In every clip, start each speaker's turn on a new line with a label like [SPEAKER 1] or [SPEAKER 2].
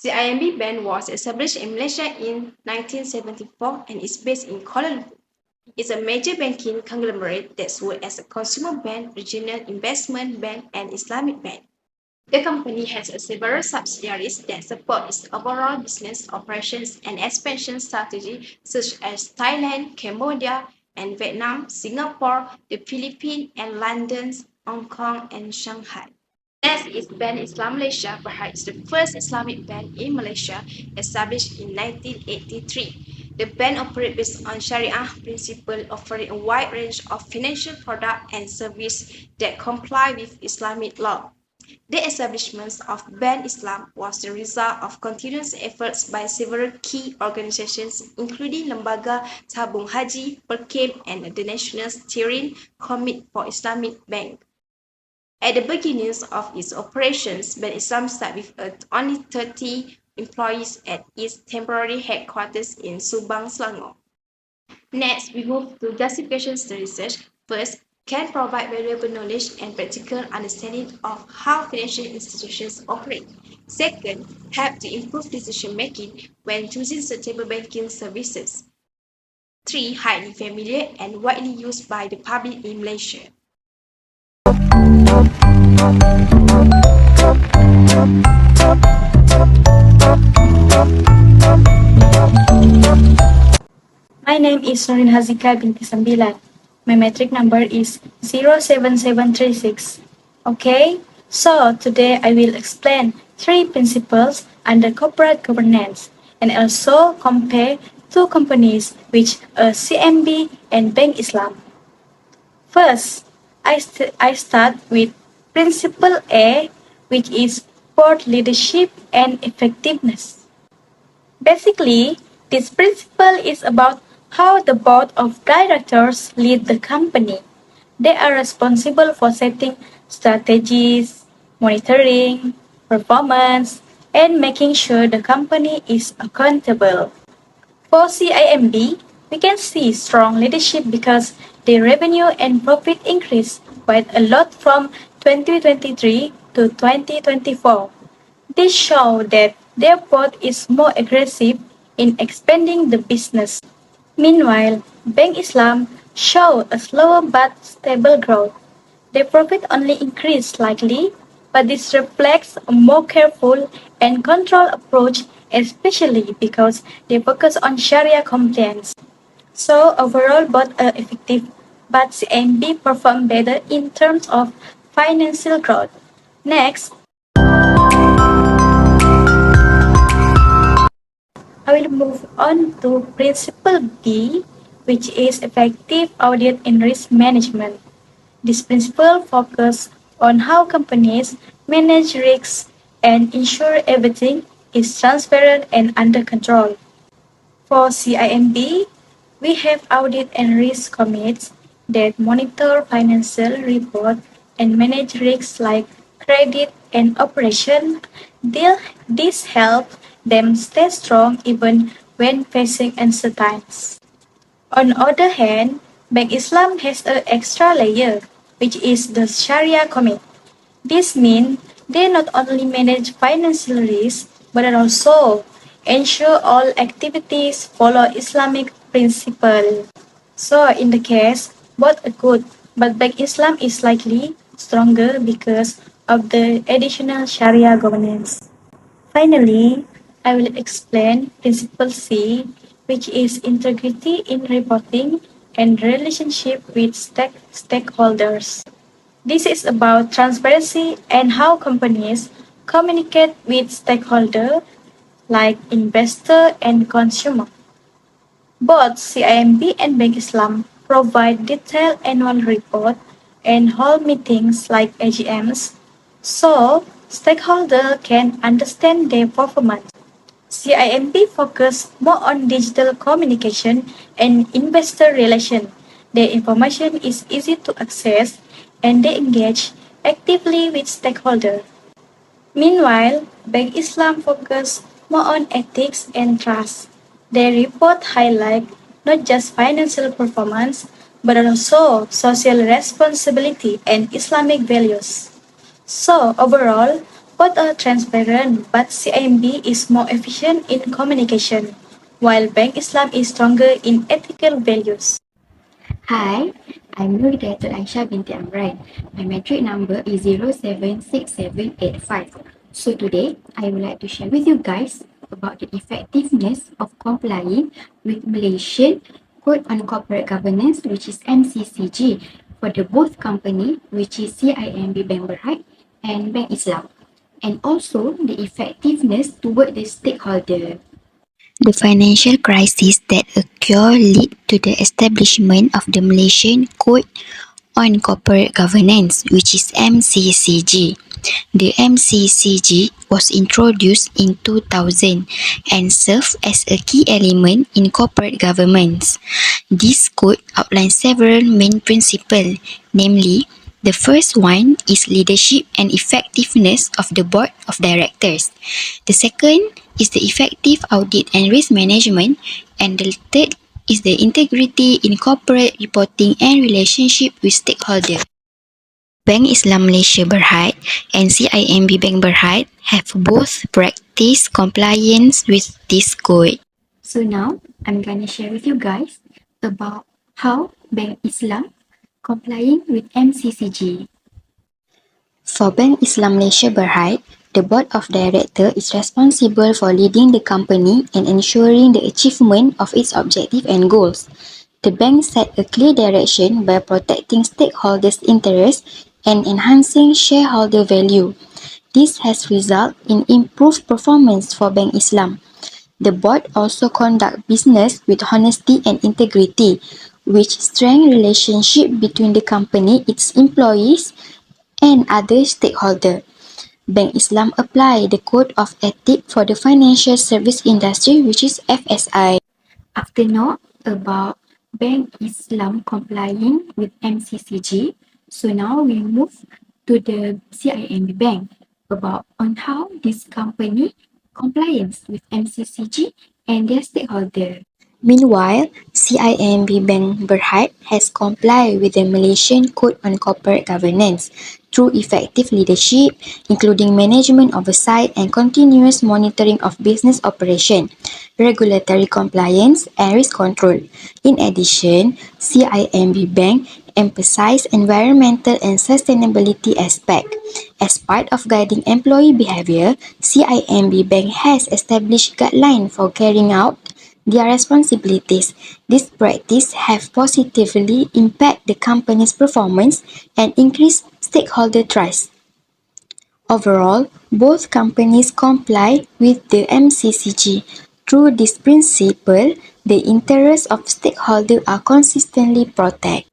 [SPEAKER 1] Cimb Bank was established in Malaysia in 1974 and is based in Kuala Lumpur. It's a major banking conglomerate that works as a consumer bank, regional investment bank, and Islamic bank. The company has several subsidiaries that support its overall business operations and expansion strategy, such as Thailand, Cambodia, and Vietnam, Singapore, the Philippines, and London, Hong Kong, and Shanghai. Next is Bank Islam Malaysia Berhad is the first Islamic bank in Malaysia, established in 1983. The bank operates based on Sharia principles, offering a wide range of financial products and services that comply with Islamic law. The establishment of Bank Islam was the result of continuous efforts by several key organizations, including Lembaga Tabung Haji, Perkim, and the National Steering Committee for Islamic Bank. At the beginnings of its operations, Bank Islam started with only 30 employees at its temporary headquarters in Subang, Selangor. Next, we move to justification research. First, can provide valuable knowledge and practical understanding of how financial institutions operate. Second, help to improve decision making when choosing suitable banking services. 3. Highly familiar and widely used by the public in Malaysia.
[SPEAKER 2] My name is Nurin Hazika binti Sembilan. My metric number is 07736. Okay, so today I will explain three principles under corporate governance and also compare two companies which are CMB and Bank Islam. First, I start with principle A, which is board leadership and effectiveness. Basically, this principle is about how the board of directors lead the company. They are responsible for setting strategies, monitoring, performance, and making sure the company is accountable. For CIMB, we can see strong leadership because their revenue and profit increased quite a lot from 2023 to 2024. This shows that their board is more aggressive in expanding the business. Meanwhile, Bank Islam showed a slower but stable growth. Their profit only increased slightly, but this reflects a more careful and controlled approach, especially because they focus on Sharia compliance. So overall, both are effective, but CMB performed better in terms of financial growth. Next, I will move on to Principle B, which is effective audit and risk management. This principle focuses on how companies manage risks and ensure everything is transparent and under control. For CIMB, we have audit and risk committees that monitor financial reports and manage risks like credit and operation. This helps them stay strong even when facing uncertainties. On the other hand, Bank Islam has an extra layer, which is the Sharia Committee. This means they not only manage financial risk, but also ensure all activities follow Islamic principles. So in the case, both are good, but Bank Islam is likely stronger because of the additional Sharia governance. Finally, I will explain Principle C, which is integrity in reporting and relationship with stakeholders. This is about transparency and how companies communicate with stakeholders like investor and consumer. Both CIMB and Bank Islam provide detailed annual report and hold meetings like AGMs so stakeholders can understand their performance. CIMB focus more on digital communication and investor relation. Their information is easy to access and they engage actively with stakeholders. Meanwhile, Bank Islam focus more on ethics and trust. Their report highlight not just financial performance, but also social responsibility and Islamic values. So overall, Both are transparent, but CIMB is more efficient in communication, while Bank Islam is stronger in ethical values.
[SPEAKER 3] Hi, I'm Nurdatul Aisyah binti Amran. My metric number is 076785. So today, I would like to share with you guys about the effectiveness of complying with Malaysian Code on Corporate Governance, which is MCCG, for the both company, which is CIMB Bank Berhad and Bank Islam, and also the effectiveness toward the stakeholder. The financial crisis that occurred led to the establishment of the Malaysian Code on Corporate Governance, which is MCCG. The MCCG was introduced in 2000 and served as a key element in corporate governance. This code outlines several main principles, namely, the first one is leadership and effectiveness of the board of directors. The second is the effective audit and risk management, and the third is the integrity in corporate reporting and relationship with stakeholders. Bank Islam Malaysia Berhad and CIMB Bank Berhad have both practiced compliance with this code. So now, I'm gonna share with you guys about how Bank Islam complying with MCCG. For Bank Islam Malaysia Berhad, the board of directors is responsible for leading the company and ensuring the achievement of its objective and goals. The bank set a clear direction by protecting stakeholders' interests and enhancing shareholder value. This has resulted in improved performance for Bank Islam. The board also conduct business with honesty and integrity, which strengthen relationship between the company, its employees, and other stakeholders. Bank Islam apply the Code of Ethics for the financial service industry, which is FSI. After know about Bank Islam complying with MCCG, so now we move to the CIMB Bank about on how this company compliance with MCCG and their stakeholder. Meanwhile, CIMB Bank Berhad has complied with the Malaysian Code on Corporate Governance through effective leadership, including management oversight and continuous monitoring of business operation, regulatory compliance, and risk control. In addition, CIMB Bank emphasizes environmental and sustainability aspect. As part of guiding employee behavior, CIMB Bank has established guidelines for carrying out their responsibilities. This practice have positively impact the company's performance and increase stakeholder trust. Overall, both companies comply with the MCCG. Through this principle, the interests of stakeholders are consistently protected.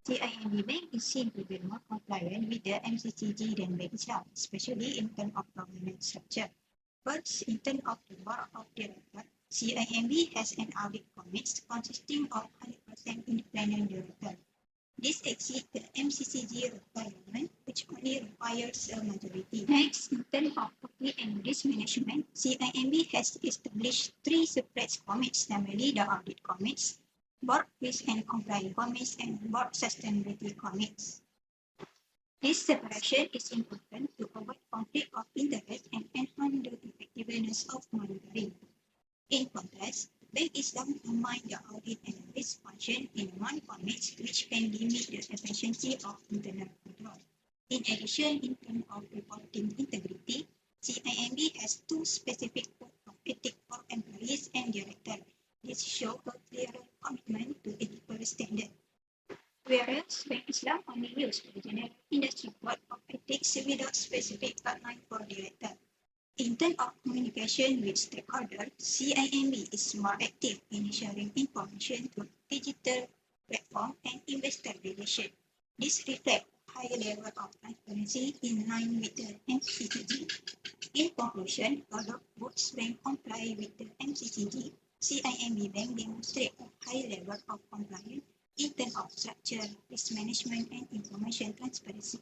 [SPEAKER 1] CIMB Bank is seen to be more compliant with the MCCG than Bank Islam, especially in terms of governance structure. First, in terms of the board of directors, CIMB has an audit committee consisting of 100% independent directors. This exceeds the MCCG requirement, which only requires a majority. Next, in terms of public and risk management, CIMB has established three separate committees, namely the audit committees, board risk and compliance committees, and board sustainability committees. This separation is important to avoid conflict of interest and enhance the effectiveness of monitoring. In contrast, Bank Islam combine the audit and risk function in one committee, which can limit the efficiency of internal control. In addition, in terms of reporting integrity, CIMB has two specific codes of ethics for employees and directors. This shows a clearer commitment to ethical standards. Whereas Bank Islam only use the general industry code of ethics without specific guideline for directors. In terms of communication with stakeholders, CIMB is more active in sharing information through digital platform and investor relations. This reflects higher level of transparency in line with the MCCG. In conclusion, although both banks comply with the MCCG, CIMB Bank demonstrates a high level of compliance in terms of structure, risk management, and information transparency.